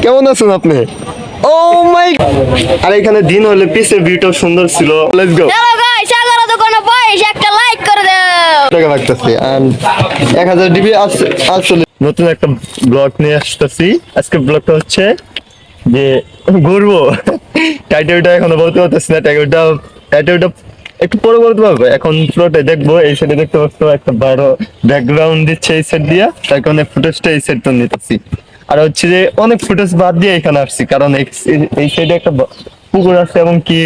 কেমন আছেন আপনি? ও মাই, আর এখানে দিন হলে পিছের ভিউটা সুন্দর ছিল। Let's go. Hello guys, Agaro দোকানে বয়স একটা লাইক করে দাও। টাকা লাগতেছে এন্ড 1000 ডিবি আসলে নতুন একটা ব্লগ নিয়ে আসতেছি। আজকে ব্লগটা হচ্ছে যে ঘুরবো। টাইটেলটা এখনো বলতে পারতেছি না। টাইটেলটা একটু পরে বলতে পারবো। এখন পুরোটাই দেখবো। এই সাইডে দেখতে পাচ্ছ একটা বড় ব্যাকগ্রাউন্ড দিচ্ছে এই সাইড দিয়া, তার কারণে ফুটেজটা এই সাইড তো নিতেছি। আর হচ্ছে যে অনেক ফুটেজ বাদ দিয়ে এখানে আসছি, কারণ এই সাইডে একটা পুকুর আছে এবং কি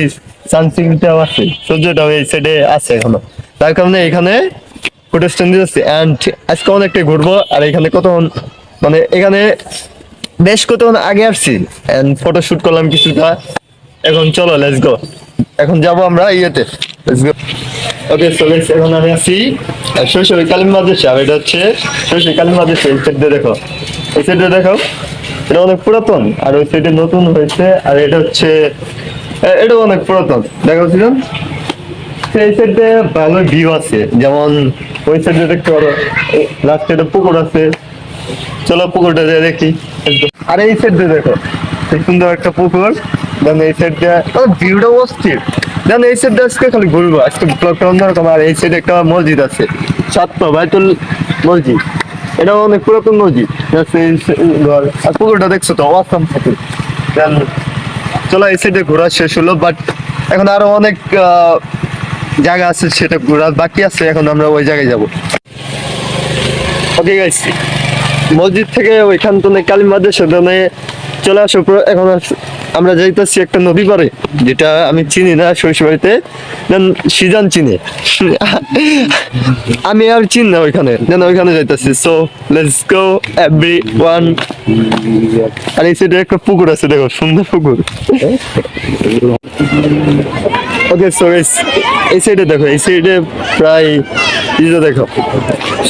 সানসিনটাও আছে, সূর্যটাও এই সাইডে আছে এখনো, তার কারণে এখানে ফুটেজটা নিতেছি। এন্ড আজকে অনেকটাই ঘুরবো। আর এখানে কতক্ষণ মানে এখানে বেশ কতক্ষণ আগে আসছি এন্ড ফটো শুট করলাম কিছুটা। এখন চলো লেটস গো। এখন যাব আমরা ইয়েতে। Let's go. Okay so guys, এখন আমি আছি শৈশবী কালিম মাদ্রাসা। আর এটা হচ্ছে শৈশবী কালিম মাদ্রাসা। এই সাইডে দেখো, এই সাইডে দেখো, এটা অনেক পুরাতন। আর ওই সাইডে নতুন হয়েছে। আর এটা হচ্ছে এটা অনেক পুরাতন। দেখো ছিলাম এই সাইডে ভালো ভিউ আছে, যেমন ওই সাইডে দেখতে পারো লাস্ট সাইডে পুকুর আছে। চলো পুকুরটা দিয়ে দেখি। আর এই সাইডে দেখো খুব সুন্দর একটা পুকুর। দেন এই সাইডে ভিউটা অস্থির। দেন এই সাইডে আজকে খালি ঘুরবো, আজকে ব্লগটা অন্যরকম। আর এই সাইডে একটা মসজিদ আছে, ছাত্র বাইতুল মসজিদ। এটা অনেক পুরাতন মসজিদ। আর পুকুরটা দেখছো তো, অসাম পুকুর। দেন চলো এই সাইডে ঘোরা শেষ হলো, বাট এখন আরো অনেক জায়গা আছে, সেটা ঘোরা বাকি আছে। এখন আমরা ওই জায়গায় যাবো। ওকে গাইস, মসজিদ থেকে ওইখান তো কালী মাদ্রাসা চলে আসো। এখন আমরা যাইতেছি একটা নদী পারে, যেটা আমি চিনি না শৈশবাড়িতে। সিজান চিনে, আমি আর চিনি না ওইখানে। দেন ওইখানে যাইতেছি। So let's go everyone. আর এই সাইডে একটা পুকুর আছে, দেখো সুন্দর পুকুর। ওকে সো গাইস, এই সাইডে দেখো, এই সাইডে প্রায় দেখো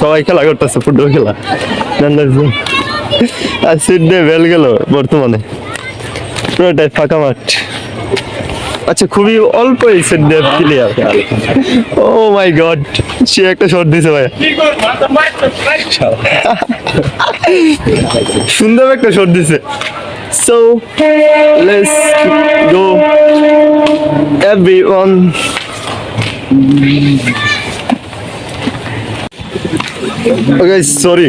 সবাই খেলা করতেছে, ফুটবল খেলা। আর সিট দিয়ে বেল গেল বর্তমানে পুরোটাই ফাঁকা মাঠ। আচ্ছা, খুবই অল্প এই সেট দিয়ে প্লেয়ার। ও মাই গড, সে একটা শট দিছে ভাই, সুন্দর একটা শট দিছে। So let's go everyone. Okay sorry,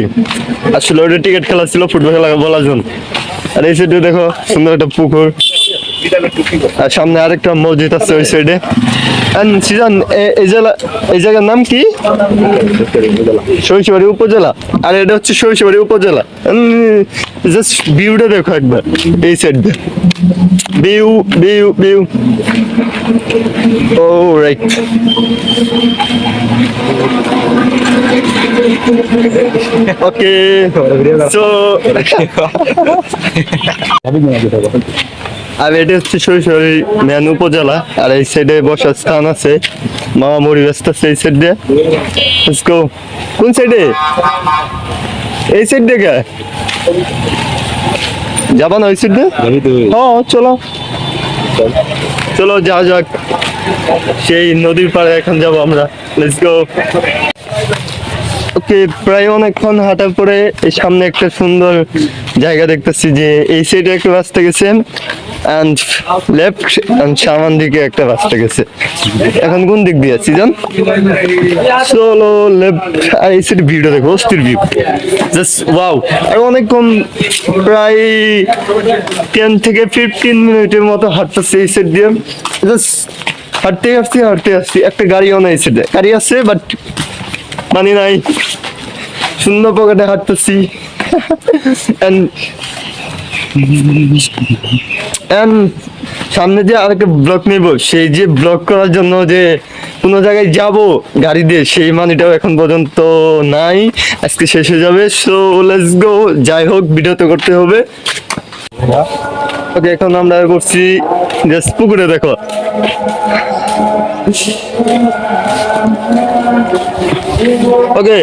আসলে ওটা টিকিট খেলা ছিল, ফুটবল খেলা বলার জন্য। আর এই সাইডে দেখো সুন্দর একটা পুকুর, আর সামনে আরেকটা মসজিদ আছে ওই সাইডে। সিজন এই জায়গার নাম কি? সরিষাবাড়ি উপজেলা। আর এটা হচ্ছে সরিষাবাড়ি উপজেলা। জাস্ট ভিউটা দেখো একবার এই সাইড দিয়ে। View view view. Oh right. Okay so আর এটা হচ্ছে সরিষাবাড়ি মেন উপজেলা। আর এই সাইডে বসার স্থান আছে, মামা মুড়ি ব্যস্ত আছে এই সাইড দিয়ে। Let's go. কোন সাইডে? এই সাইড থেকে যাবা না ওই সাইড দিয়ে? হ্যাঁ চলো চলো যাওয়া যাক। সেই নদীর পাড়ে এখন যাবো আমরা। Let's go. ওকে, প্রায় অনেকক্ষণ হাঁটার পরে এই সামনে একটা সুন্দর জায়গা দেখতেছি, যে এই সাইডে একটা রাস্তা গেছে এন্ড লেফট এন্ড সামন দিকে একটা রাস্তা গেছে। এখন কোন দিক দিয়ে সিজন? চলো লেফট। আর এই সাইডে ভিউটা দেখো, অস্থির ভিউ, জাস্ট ওয়াও। আর অনেকক্ষণ প্রায় 10 থেকে 15 মিনিটের মতো হাঁটতেছি এই সাইড দিয়ে। জাস্ট হাঁটতে আসছি। একটা গাড়িও নেই, সাইডে গাড়ি আছে বাট পানি নাই, সুন্দর পকেটে হাঁটতেছি। সামনে যে আরেকটা ব্লক নিব, সেই যে ব্লক করার জন্য যে কোনো জায়গায় যাব গাড়ি দিয়ে, সেই মানিটাও এখন পর্যন্ত নাই। আজকে শেষ হয়ে যাবে। সো লেটস গো। যাই হোক, ভিডিও তো করতে হবে। ওকে, এখন আমরা করছি জাস্ট পুকুরে। দেখো ওকে,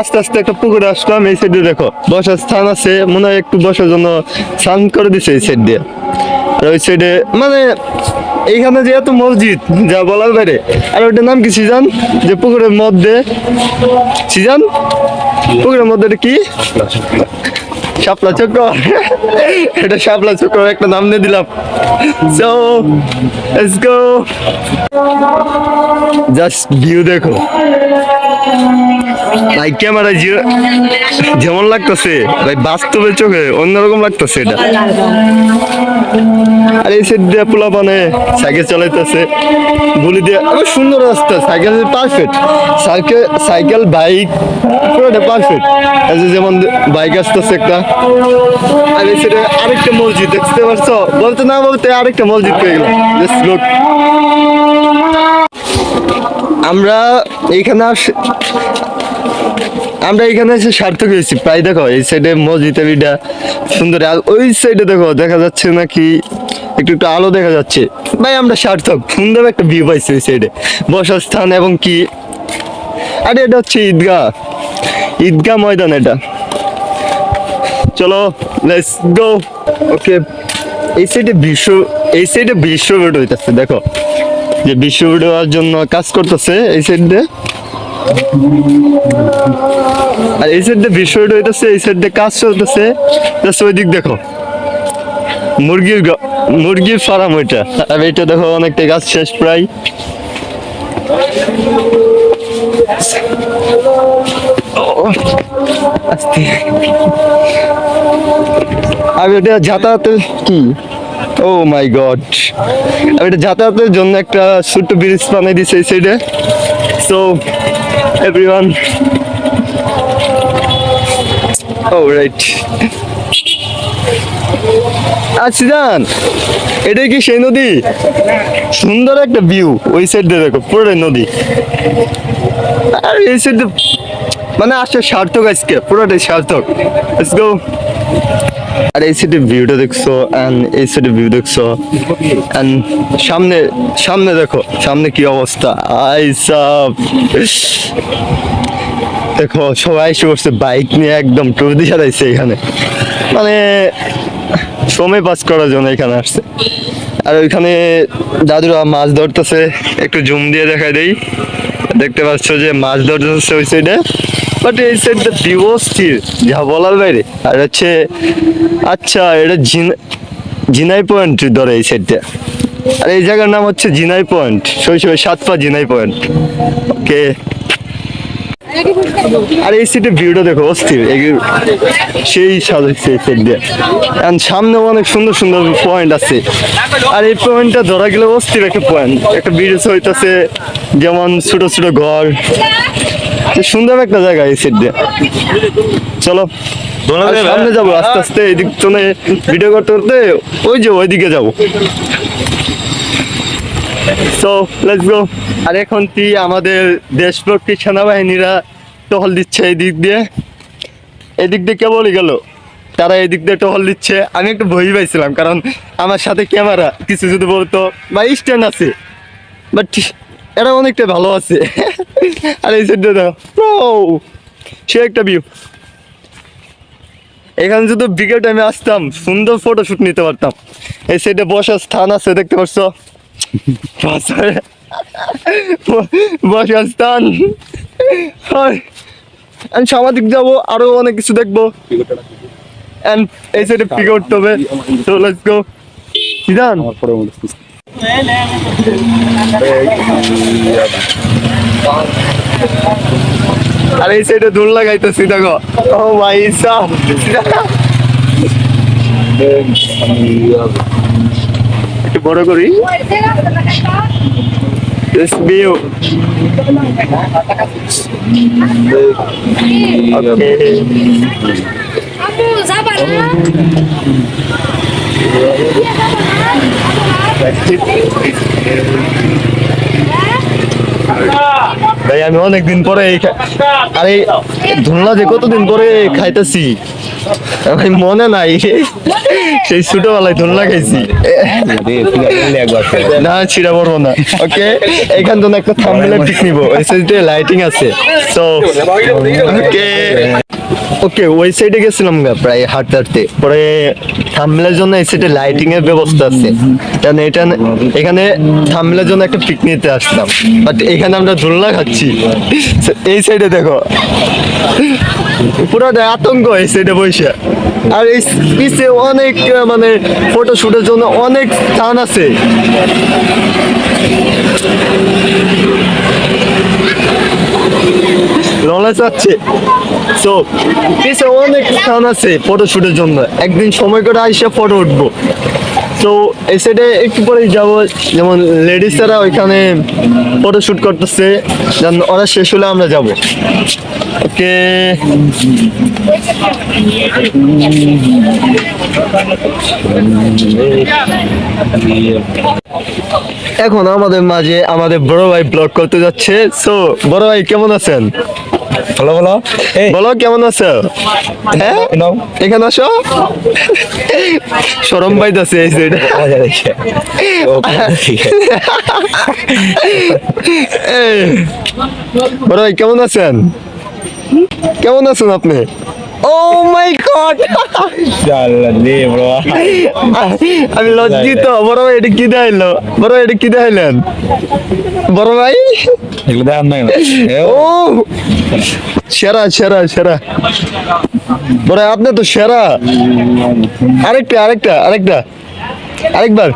আস্তে আস্তে একটা পুকুরে আসলাম। এই সাইডে দেখো বসার স্থান আছে, মনে হয় একটু বসার জন্য স্নান করে দিছে এই সাইড দিয়ে। আর ওই সাইডে মানে এইখানে যে এত মসজিদ, যা বলার বাইরে। আর ওইটার নাম কি সিজান? যে পুকুরের মধ্যে সিজান, পুকুরের মধ্যে কি শাপলা চক্কর, এটা শাপলা চক্কর একটা নাম দিয়ে দিলাম। So let's go, just view দেখো ভাই, ক্যামেরায় যেমন লাগতেছে ভাই বাস্তবে চোখে অন্যরকম লাগতেছে এটা। আর এই সাইড দিয়ে পোলাপানে সাইকেল চালাইতেছে গুলি দিয়ে, আবার সুন্দর রাস্তা, সাইকেল পারফেক্ট, সাইকেল বাইক পুরোটা পারফেক্ট। যেমন বাইক আসতেছে একটা, আর এই সাইডে আরেকটা মসজিদ দেখতে পারছো, বলতে না বলতে আরেকটা মসজিদ পেয়ে গেলাম। জাস্ট লুক, আমরা এইখানে এসে সার্থক হয়েছি প্রায়। দেখো এই সাইডে মসজিদ বিটা সুন্দর, আর ওই সাইডে দেখো দেখা যাচ্ছে নাকি একটু একটু আলো দেখা যাচ্ছে ভাই, আমরা সার্থক। সুন্দর একটা ভিউ পাইছি ওই সাইডে, বসার স্থান এবং কি। আরে এটা হচ্ছে ঈদগাহ ময়দান এটা। চলো লেটস গো। ওকে, এই সাইডে বিশ্ব রোড হইতেছে, দেখো যে বিশ্ব রোড হওয়ার জন্য কাজ করতেছে এই সাইডে। আর এই সাইডে বিশ্ব রোড হইতেছে, এই সাইডে কাজ চলতেছে। ওই দিক দেখো মুরগির ফার্ম ওইটা, আর এইটা দেখো অনেকটা গাছ শেষ প্রায়। আর এটা যাতায়াতের কি, ও মাই গড, এটা যাতায়াতের জন্য একটা ছোট্ট ব্রিজ বানিয়ে দিছে এই সাইডে। সো এভরিওয়ান, ও রাইট, সিদান এটা কি সেই নদী? সুন্দর একটা ভিউ, ওই সাইড দিয়ে দেখো পুরোটাই নদী, আর এই সাইড মানে আসলে সার্থক, আজকে পুরোটাই সার্থক। Let's go. আর এই সাইডের ভিউটা দেখছো, এন্ড এই সাইডের ভিউ দেখছো, এন্ড সামনে দেখো, সামনে কি অবস্থা। দেখো সবাই এসে বসছে বাইক নিয়ে, একদম টুর্দি সারাইছে এখানে, মানে সময় পাস করার জন্য এখানে আসছে। আর ওইখানে দাদুরা মাছ ধরতেছে, একটু জুম দিয়ে দেখাই দেই, দেখতে পাচ্ছ যে মাছ ধরতেছে ওই সাইডে। বাট এই সাইডটা ভিউ স্থির, যা বলার বাইরে। আর হচ্ছে আচ্ছা, এটা জিনাই পয়েন্ট ধরে এই সাইডটা, আর এই জায়গার নাম হচ্ছে জিনাই পয়েন্ট, শৈশবে 7 পা জিনাই পয়েন্ট। ওকে, আর এই সাইডে ভিউটা দেখো অস্থির, সেই সাজাইছে এই সাইড দিয়ে। সামনে অনেক সুন্দর সুন্দর পয়েন্ট আছে, আর এই পয়েন্টটা ধরা গেলে অস্থির একটা পয়েন্ট। একটা ব্রিজ হইতাছে, যেমন ছোট ছোট ঘর, সুন্দর একটা জায়গা এই সাইড দিয়ে। চলো সামনে যাবো আস্তে আস্তে, এদিক তো ভিডিও করতে করতে ওই যে ওইদিকে যাবো। So let's go. আর এখন কি আমাদের দেশভক্তি সেনাবাহিনীরা টহল দিচ্ছে এদিক দিয়ে কেবলই গেল, তারা এদিক দিয়ে টহল দিচ্ছে। আমি একটু ভয় পাইছিলাম, কারণ আমার সাথে ক্যামেরা কিছু যদি বলতো বা স্ট্যান্ড আছে, বাট এটা অনেকটা ভালো আছে। আর এই সাইডে দেখো সে একটা ভিউ, এখানে যদি বিকেল টাইমে আসতাম সুন্দর ফটোশুট নিতে পারতাম। এই সাইডে বসার স্থান আছে, দেখতে পাচ্ছ, বসার স্থান। সামাজিক যাবো, আরো অনেক কিছু দেখবো, এই সাইডে পিক আউট হবে। তো লেটস গো। সিদান আর এই সাইডে দূর লাগাইতেছি, দেখো ও ভাই সাহ, একটু বড় করি this view. ভাই আমি অনেকদিন পরে আরে ধুনলা যে কতদিন পরে খাইতেছি, ভাই মনে নাই, সেই ছোটবেলায় ধুনলা খাইছি না, ছিড়া পড়বো না। ওকে, এখান থেকে একটা থাম্বনেল পিক নিব, ওই সাইডে লাইটিং আছে। তো ওকে ওকে, ওই সাইডে গেছিলাম প্রায় হাঁটতে, পরে থাম্বনেলের জন্য এই সাইডে লাইটিং এর ব্যবস্থা আছে, কারণ এখানে থাম্বনেলের জন্য একটা পিক নিতে আসলাম, বাট এখানে আমরা ধুনলা খাচ্ছি। এই সাইডে দেখো পুরোটা আতঙ্ক হয়েছে এটা বসে। আর এই পিছে অনেক মানে ফটো শুটের জন্য অনেক স্থান আছে। নলেজ আছে, তো পিছে অনেক স্থান আছে ফটো শুটের জন্য। একদিন সময় করে আইসা ফটো উঠবো। তো এই সাইডে একটু পরেই যাবো, যেমন লেডিসরা ওইখানে ফটো শুট করতেছে, যেন ওরা শেষ হলে আমরা যাব। ওকে, এখন আমাদের মাঝে আমাদের বড় ভাই ব্লগ করতে যাচ্ছে। সো বড় ভাই কেমন আছেন? ভালো ভালো বলো কেমন আছো? হ্যাঁ, এখানে আসো। সরম পাইতাছে এই সাইড। বড় ভাই কেমন আছেন? কেমন আছেন আপনি? ও মাই গড, আমি লজ্জিত। বড় ভাই এটা কি দেখাইলো? বড় ভাই এটা কি দেখাইলেন বড় ভাই? ও সেরা সেরা সেরা বড় ভাই, আপনি তো সেরা। আরেকবার।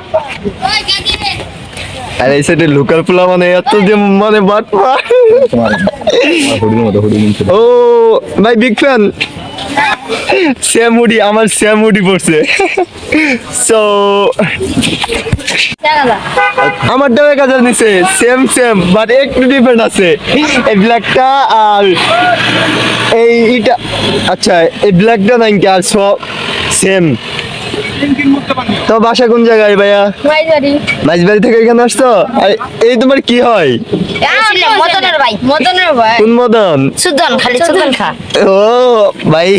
আর এই সাইডে লোকাল পোলা মানে এত যে মানে বাটপা। ও ভাই বিগ ফ্যান। সেম হুডি, আমার সেম হুডি পড়ছে। সো আমারটাও 1000 নিছে, সেম সেম বাট একটু ডিফারেন্ট আছে। এই ব্ল্যাকটা আর এইটা, আচ্ছা এই ব্ল্যাকটা নাই কি আর সব সেম। তো বাসা কোন জায়গায় ভাইয়া? মাইজবাড়ি থেকে এখানে আসছো? আর এই তোমার কি হয়? কোন মদন? সুদন, খালি সুদন খা। ও ভাই,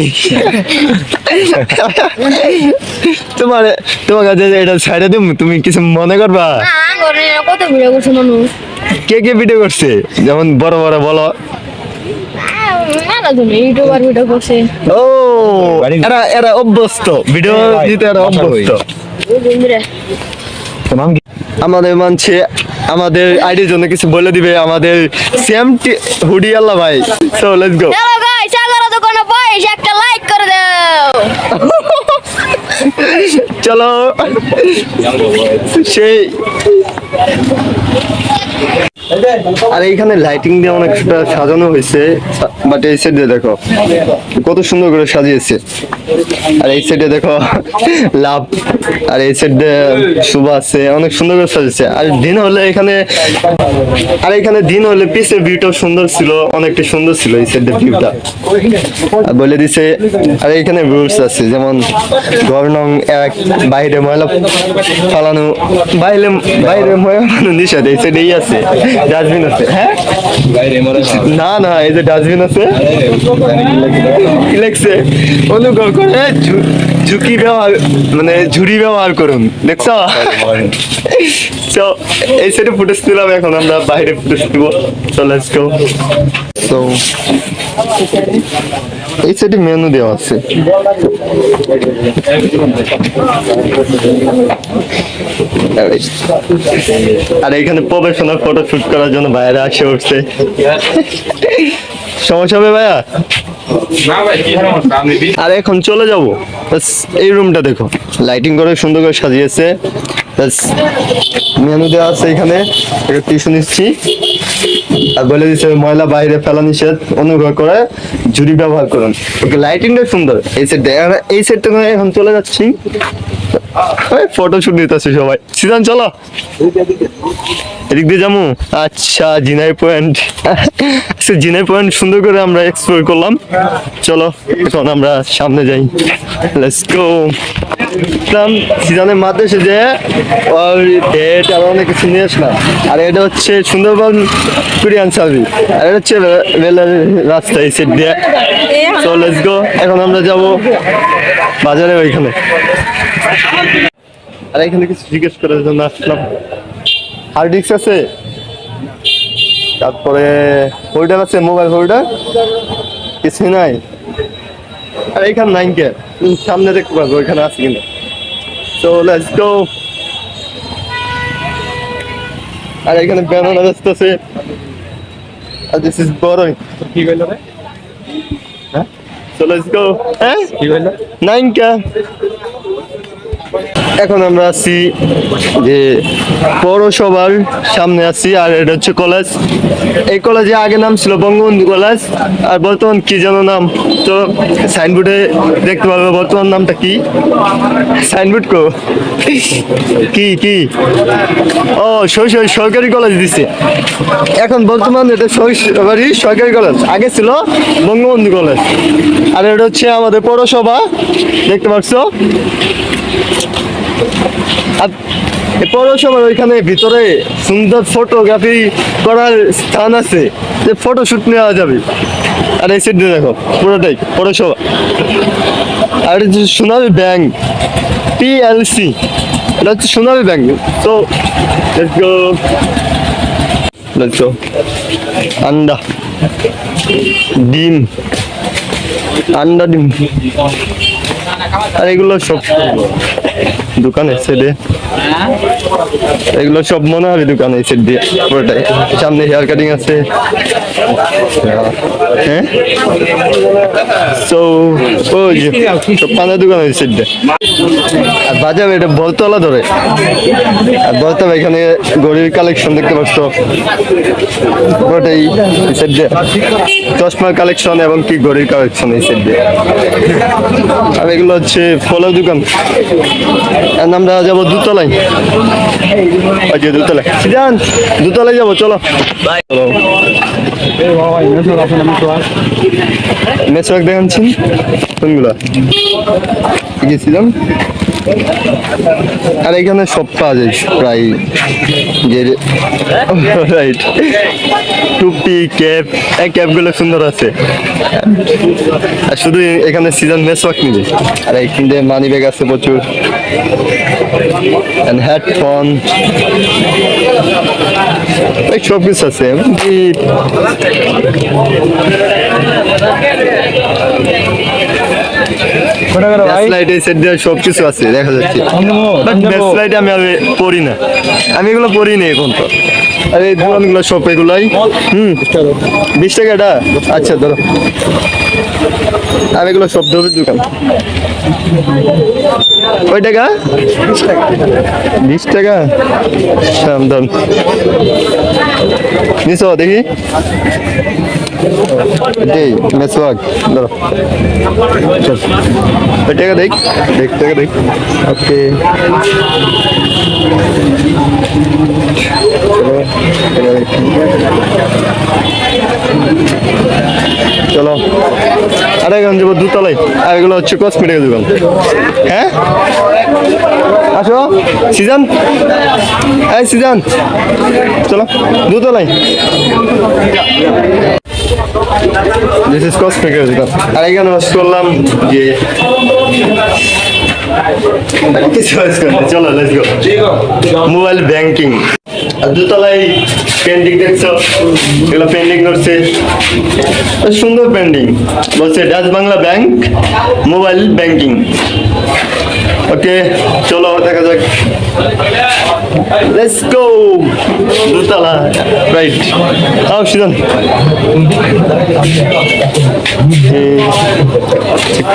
তোমার তোমার কাছে এটা ছাইড়া দিম, তুমি কিছু মনে করবা? কত ভিডিও করছে মানুষ। কে কে ভিডিও করছে? যেমন বড় বড় বলো। ইউটিউবার ভিডিও করছে। ও এরা এরা অভ্যস্ত, ভিডিও দিতে এরা অভ্যস্ত। আমাদের মানছে আমাদের আইডির জন্য কিছু বলে দিবে আমাদের সেম হুডি আল্লাহ ভাই। সো লেটস গো। চলো গাইস, সাগর দোকানে বসে একটা লাইক করে দাও। চলো সেই। আর এইখানে লাইটিং দিয়ে অনেকটা সাজানো হয়েছে, বাট এই সাইডে দেখো কত সুন্দর করে সাজিয়েছে। আর এই সাইডে দেখো লাভ, আর এই সাইডে শুভ আছে, অনেক সুন্দর করে সাজিয়েছে। আর দিন হলে এখানে, আর এখানে দিন হলে পিছের ভিউটাও সুন্দর ছিল, অনেকটা সুন্দর ছিল এই সাইডের ভিউটা। আর বলে দিছে, আর এখানে রুলস আছে, যেমন ঘর নং 1 বাইরে ময়লা ফালানো, বাইরে বাইরে ময়লা ফালানো নিষেধ। এই সাইডেই আছে ডাস্টবিন আছে। হ্যাঁ না না, এই যে ডাস্টবিন আছে, কি লেখছে? অনুগ্রহ করে ঝুঁকি ব্যবহার, মানে ঝুড়ি ব্যবহার করুন। দেখছো? তো এই সাইডে ফুটেজ তুলাম, এখন আমরা বাইরে ফুটেজ দিব। তো লেটস গো। তো এই সাইডে মেনু দেওয়া আছে। আর এখানে প্রফেশনাল ফটো শুট করার জন্য বাইরে আসে উঠছে। সমস্যা হবে ভাইয়া? আর এখন চলে যাব। এই রুমটা দেখো, লাইটিং করে সুন্দর করে সাজিয়েছে। মেনু দেওয়া আছে এখানে, টিস্যু নিচ্ছি। আর বলে দিচ্ছে ময়লা বাইরে ফেলা নিষেধ, অনুগ্রহ করে ঝুড়ি ব্যবহার করুন। ওকে, লাইটিংটা সুন্দর। এই সেটটা এখন চলে যাচ্ছি, ফটো শুট নিতেছে সবাই। সিজন চলো, এদিক দিয়ে যাবো। আচ্ছা জিনাই পয়েন্ট, আচ্ছা জিনাই পয়েন্ট সুন্দর করে আমরা এক্সপ্লোর করলাম। চলো এখন আমরা সামনে যাই। Let's go. সিজনের মাধ্যমে যে ডেট আর অনেক কিছু নিয়ে আসলাম। আর এটা হচ্ছে সুন্দরবন কুরিয়ান সার্ভিস, আর এটা হচ্ছে রেলের রাস্তা এই সাইড দিয়ে। সো লেটস গো, এখন আমরা যাব বাজারে ওইখানে। আর এখানে কিছু জিজ্ঞেস করার জন্য আসলাম। হার্ড ডিস্ক আছে, তারপরে হোল্ডার আছে, মোবাইল হোল্ডার, কিছু নাই। আর এখানে নাই কে, সামনে দেখতে পারবো ওইখানে আছে কিনা। So let's go. আর এখানে ব্যানানা বেচতেছে। আর দিস ইজ বড়ই। কি কইলো রে? হ্যাঁ So let's go. হ্যাঁ নাইনকা। এখন আমরা আছি যে পৌরসভার সামনে আছি, আর এটা হচ্ছে কলেজ। এই কলেজে আগে নাম ছিল বঙ্গবন্ধু কলেজ, আর বর্তমান কি যেন নাম, তো সাইনবোর্ডে দেখতে পারবে বর্তমান নামটা কি। সাইনবোর্ড কো কি কি ও সরকারি কলেজ দিছে এখন বর্তমান, এটা সরকারি কলেজ, আগে ছিল বঙ্গবন্ধু কলেজ। আর এটা হচ্ছে আমাদের পৌরসভা, দেখতে পাচ্ছ। আর এই পৌরসভার ওইখানে ভিতরে সুন্দর ফটোগ্রাফি করার স্থান আছে, যে ফটো শুট নেওয়া যাবে। আর এই সাইডে দেখো পুরোটাই পৌরসভা। আর এটা হচ্ছে সোনালী ব্যাংক, PLC, এটা হচ্ছে সোনালী ব্যাংক। তো লেটস গো। আন্ডা ডিম, আন্ডা ডিম, আর এগুলো সব দোকানে সাইডে, এগুলো সব মনে হবে দোকানে সাইড দিয়ে পুরোটাই। সামনে হেয়ার কাটিং আছে, হ্যাঁ। তো ওই যে সব পানের দোকান আছে সাইড দিয়ে। আর বাজারে এটা বলতলা ধরে, আর বলতলা এখানে ঘড়ির কালেকশন দেখতে পাচ্ছ পুরোটাই সাইড দিয়ে, চশমার কালেকশন এবং কি ঘড়ির কালেকশন এই সাইড দিয়ে। আর এগুলো হচ্ছে ফলের দোকান। আর আমরা যাবো দুতলায়, ওই যে দুতলায়, যান দুতলায় যাবো, চলো চলো। মেসওয়াক দেখাচ্ছেন কোনগুলা গেছিলাম। আর এখানে সব পাওয়া যায় প্রায়, যে রাইট টুপি, ক্যাপ, এই ক্যাপগুলো সুন্দর আছে। আর শুধু এখানে সিজন মেসওয়াক নিবে। আর এইখানে মানি ব্যাগ আছে প্রচুর, হেডফোন, এই সব কিছু আছে। সব কিছু আছে দেখা যাচ্ছে, আমি আর পড়ি না, আমি এগুলো পড়ি না এখন তো। আর এই দোকানগুলো সব এগুলাই 20 টাকা এটা, আচ্ছা ধরো। আর এগুলো সব ধরে দোকান, কয় টাকা? 20 টাকা। সামদান নিছো দেখি, এটাই মেসওয়াক ধরো, টাকা দেখ দেখ টাকা দেখ। ওকে চলো। আর এখন যাবো দুতলায়, আর এগুলো হচ্ছে কসমেটিকের দোকান। হ্যাঁ আসো সিজন, এই সিজন চলো দুতলায়। দিস ইজ কসমেটিকের দোকান। আর এখানে করলাম যে চলো লেটস গো। মোবাইল ব্যাংকিং, আর দুতলায় পেন্টিং দেখছো, এগুলো পেন্টিং করছে, সুন্দর পেন্টিং, বলছে Dutch Bangla bank mobile banking. Okay চলো দেখা যাক, লেটস গো। দুতলা রাইট, আও সিজন।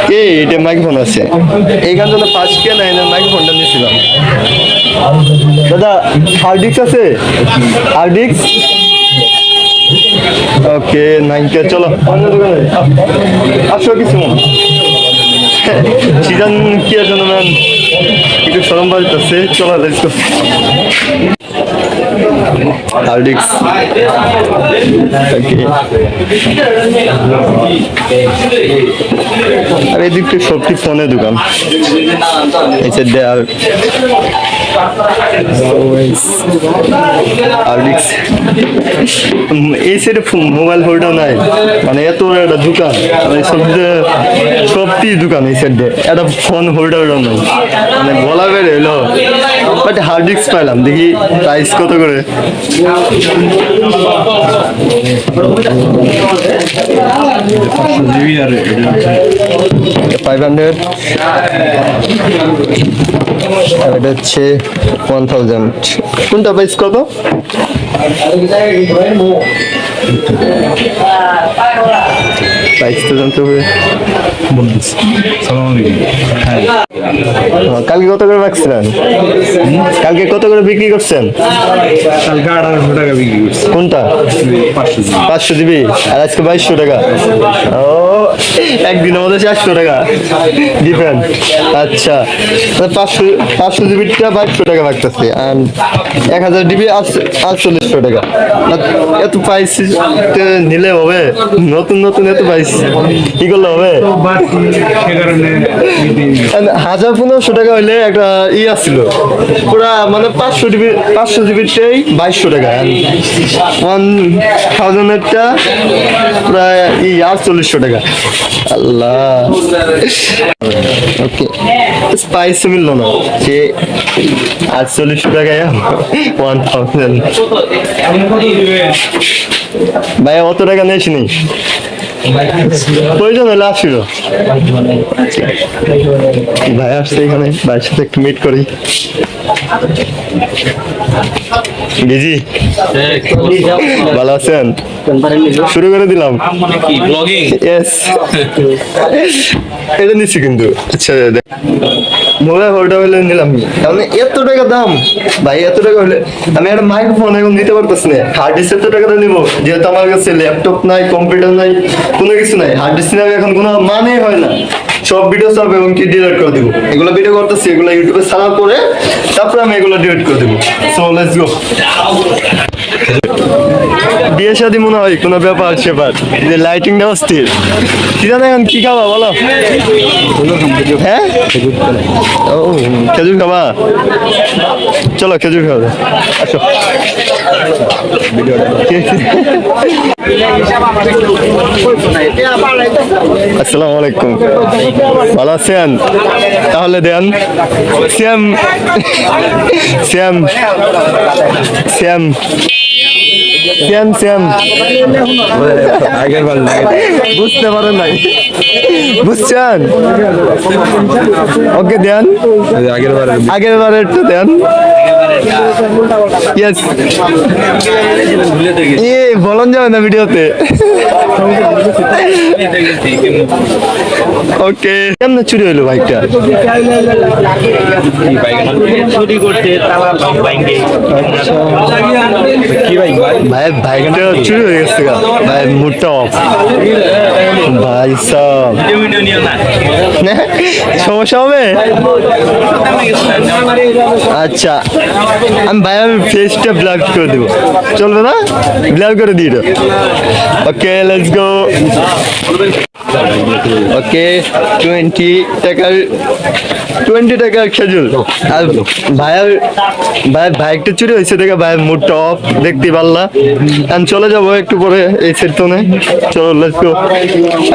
কে এটা মাইক্রোফোন আছে এইখান থেকে 5K না, এনে মাইক্রোফোনটা নিয়েছিলাম। দাদা হার্ডিক্স আছে, হার্ডিক্স। ওকে 9K, চলো আসো কিছু সিজন কি জন্য ম্যাম একটু সরম বাজতেছে, চলো লেটস গো। হার্ডিক্স আর এদিকে সবটি ফোনের দোকান, এসে দেয়ার হার্ডিক্স। এই সাইডে মোবাইল হোল্ডার নাই, মানে এত একটা দোকান, মানে সবটি দোকান এই সাইডে, একটা ফোন হোল্ডারও নাই, মানে বলা বের হইলো। বাট হার্ডিক্স পাইলাম, দেখি প্রাইস কত করে। 500, আর এটা হচ্ছে 1000। কোনটা প্রাইস কত? প্রাইস তো জানতে হবে। হ্যাঁ কালকে কত করে রাখছিলেন? কালকে কত করে বিক্রি করছেন? কালকে 1800 টাকা বিক্রি করছি। কোনটা? 500 জিবি, আর আজকে 2200 টাকা। ও, একদিনের মধ্যে 400 টাকা ডিফারেন্ট। আচ্ছা, 500 জিবিটা 2200 টাকা রাখতেছে, আর 1000 জিবি 4800 টাকা। এত প্রাইস নিলে হবে? নতুন নতুন এত প্রাইস কি করলে হবে? সে কারণে 1500 টাকা হইলে একটা আসছিল পুরা, মানে 500 জিবিটাই 2200 টাকা, 1000-এরটা প্রায় 4800 টাকা। আল্লাহ, ওকে, স্পাইস মিলল না, যে 4800 টাকায় 1000। ভাই অত টাকা নিয়েছি নি, প্রয়োজন হলে আসছিল। ভাই আসছে এখানে, ভাইয়ের সাথে একটু মিট করি। বিজি, ভালো আছেন? শুরু করে দিলাম। ইয়েস, এটা নিচ্ছি কিন্তু। আচ্ছা, মোবাইল ফোনটা হলে নিলাম, কারণ এত টাকা দাম ভাই, এত টাকা হলে আমি একটা মাইক্রোফোন এখন নিতে পারতেছি না। হার্ড ডিস্ক এত টাকাটা নিবো, যেহেতু আমার কাছে ল্যাপটপ নাই, কম্পিউটার নাই, কোনো কিছু নাই। হার্ড ডিস্ক নিয়ে এখন কোনো মানে হয় না, সব ভিডিও সব এবং কি ডিলিট করে দেবো। এগুলো ভিডিও করতেছি, এগুলো ইউটিউবে ছাড়ার পরে তারপরে আমি এগুলো ডিলিট করে দেবো। সো লেটস গো। বিয়ে শাদী মনে হয় কোনো ব্যাপার সেপার, যে লাইটিংটা অস্থির। কি জানো এখন কি খাবা বলো? হ্যাঁ, ও খেজুর খাবা? চলো খেজুর খাওয়া, আসো। আসসালামু আলাইকুম, ভালো আছেন? তাহলে দেন শ্যাম শ্যাম শ্যাম শ্যাম শ্যাম, আগের বার বুঝতে পারেন নাই, বুঝছেন? ওকে দেন, আগের বারের একটু দেন। ইয়েস, বলন যাবে না ভিডিওতে। ওকে, কেমন চুরি হইলো বাইকটা? চুরি করতে তালা বাইকে কি বাইক ভাই, বাইকটা চুরি হয়ে গেছে গা ভাই, মুডটা অফ ভাই সব। সমস্যা হবে? আচ্ছা, আমি ফেসটা ব্লক করে দেবো, চলবে না? ব্লক করে দিই। ওকে, লেটস গো। ওকে, 20 টাকার খেজুর। আর ভাইয়ের বাইকটা চুরি হয়েছে দেখে ভাইয়ের মুডটা অফ, দেখতে পারলা। আমি চলে যাবো একটু পরে এই সেটনে। চলো লেটস গো।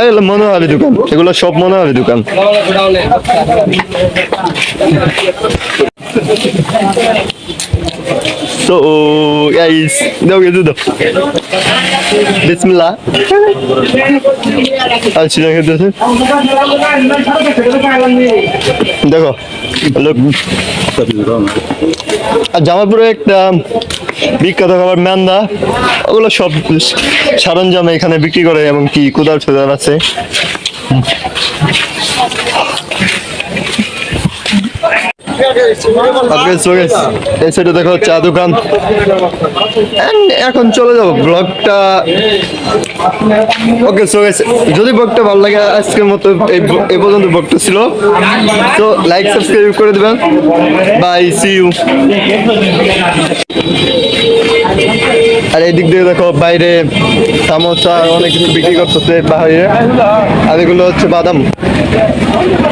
এগুলো মনোহারি দোকান, এগুলো সব মনোহারি দোকান। So guys, daw gitu. Bismillah. আচ্ছা দেখো, দেখো লোক। আর জামালপুরে একটা বিখ্যাত খাবার ম্যান্দা, ওগুলো সব সরঞ্জাম এখানে বিক্রি করে, এমনকি কোদাল ছোদাল আছে। সেটা দেখো চা দোকান। এখন চলে যাবো ব্লগটা। ওকে, সো যদি ব্লগটা ভালো লাগে আজকের মতো এই পর্যন্ত ব্লগটা ছিল। তো লাইক সাবস্ক্রাইব করে দেবেন। By, C you. আর এই দিক দিয়ে দেখো বাইরে সামোসা অনেক কিছু বিক্রি করতেছে বাইরে। আর এগুলো হচ্ছে বাদাম,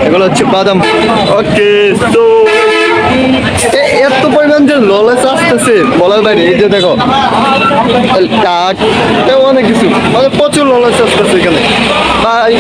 এগুলো হচ্ছে বাদাম। ওকে, তো এত পরিমাণ যে ললেস আসতেছে বলার বাইরে। এই যে দেখো কাঠ, অনেক কিছু, মানে প্রচুর ললেস আসতেছে এখানে ভাই।